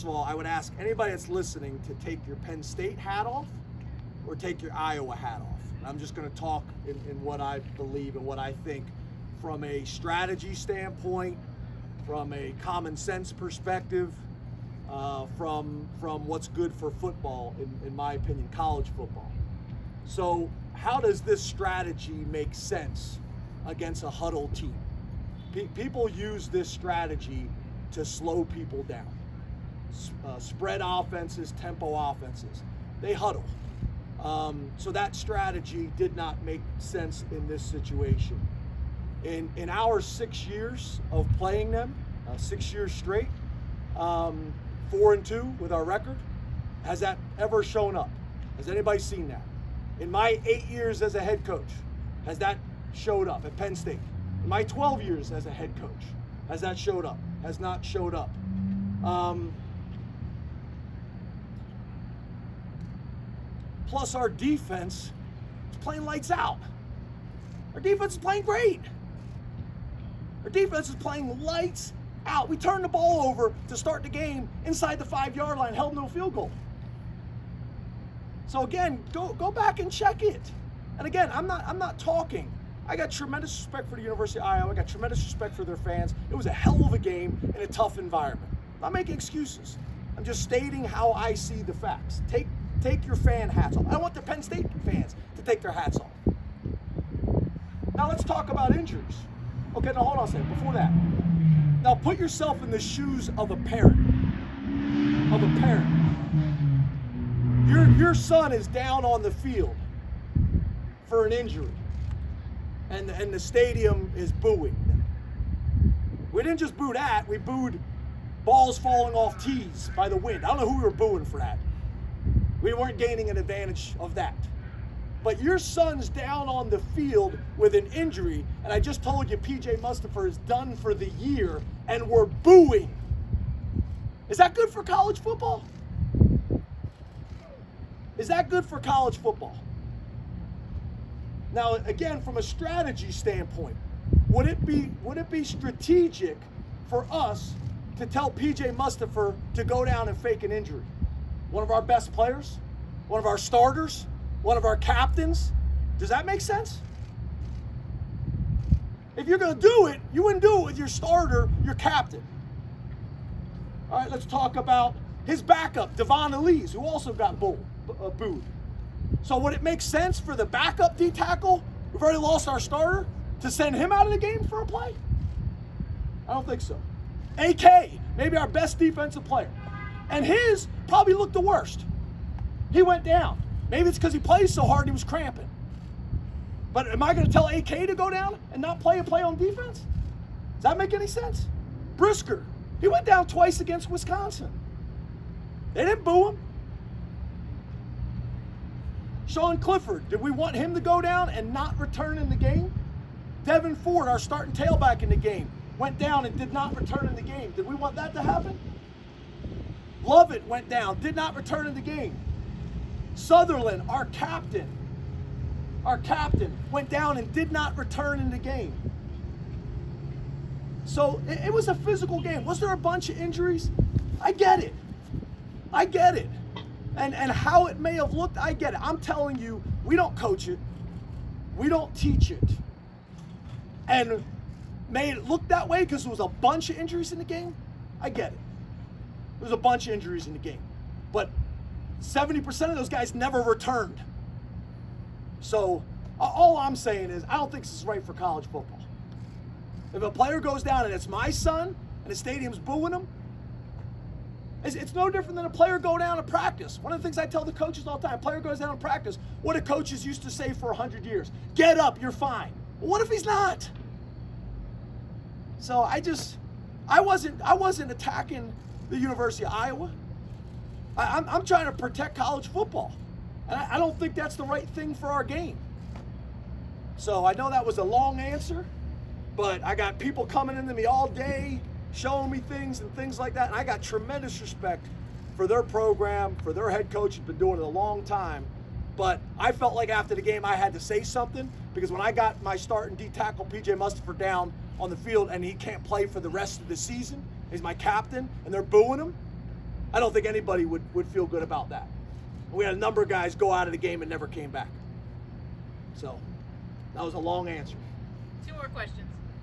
of all, I would ask anybody that's listening to take your Penn State hat off or take your Iowa hat off. And I'm just going to talk in what I believe and what I think from a strategy standpoint, from a common sense perspective, from what's good for football, in my opinion, college football. So how does this strategy make sense against a huddle team? People use this strategy to slow people down. Spread offenses, tempo offenses. They huddle. So that strategy did not make sense in this situation. In our 6 years of playing them, 6 years straight, 4-2 with our record, has that ever shown up? Has anybody seen that? In my 8 years as a head coach, has that showed up at Penn State? In my 12 years as a head coach, has that showed up? Has not showed up. Plus our defense is playing lights out. Our defense is playing great. Our defense is playing lights out. We turned the ball over to start the game inside the 5-yard line, held no field goal. So again, go back and check it. And again, I'm not talking. I got tremendous respect for the University of Iowa. I got tremendous respect for their fans. It was a hell of a game in a tough environment. I'm not making excuses. I'm just stating how I see the facts. Take your fan hats off. I want the Penn State fans to take their hats off. Now let's talk about injuries. Okay, now hold on a second. Before that, now put yourself in the shoes of a parent. Your son is down on the field for an injury, and the stadium is booing. We didn't just boo that, we booed balls falling off tees by the wind. I don't know who we were booing for that. We weren't gaining an advantage of that. But your son's down on the field with an injury, and I just told you PJ Mustipher is done for the year, and we're booing. Is that good for college football? Is that good for college football? Now, again, from a strategy standpoint, would it be strategic for us to tell PJ Mustipher to go down and fake an injury? One of our best players, one of our starters, one of our captains. Does that make sense? If you're going to do it, you wouldn't do it with your starter, your captain. All right, let's talk about his backup, Devon Elise, who also got booed. So would it make sense for the backup D tackle, we've already lost our starter, to send him out of the game for a play? I don't think so. AK, maybe our best defensive player. And his probably looked the worst. He went down. Maybe it's because he plays so hard he was cramping. But am I going to tell AK to go down and not play a play on defense? Does that make any sense? Brisker, he went down twice against Wisconsin. They didn't boo him. Sean Clifford, did we want him to go down and not return in the game? Devin Ford, our starting tailback in the game, went down and did not return in the game. Did we want that to happen? Lovett went down, did not return in the game. Sutherland, our captain, went down and did not return in the game. So it was a physical game. Was there a bunch of injuries? I get it. And how it may have looked, I get it. I'm telling you, we don't coach it. We don't teach it. And made it look that way because there was a bunch of injuries in the game. I get it. There was a bunch of injuries in the game. But 70% of those guys never returned. So all I'm saying is I don't think this is right for college football. If a player goes down and it's my son and the stadium's booing him, it's no different than a player go down to practice. One of the things I tell the coaches all the time, a player goes down to practice, what do coaches used to say for 100 years? Get up, you're fine. Well, what if he's not? So I wasn't attacking the University of Iowa. I'm trying to protect college football. And I don't think that's the right thing for our game. So I know that was a long answer, but I got people coming into me all day, showing me things and things like that. And I got tremendous respect for their program, for their head coach who's been doing it a long time. But I felt like after the game I had to say something, because when I got my starting D tackle, PJ Mustipher, down on the field and he can't play for the rest of the season, he's my captain, and they're booing him, I don't think anybody would feel good about that. We had a number of guys go out of the game and never came back. So that was a long answer. 2 more questions.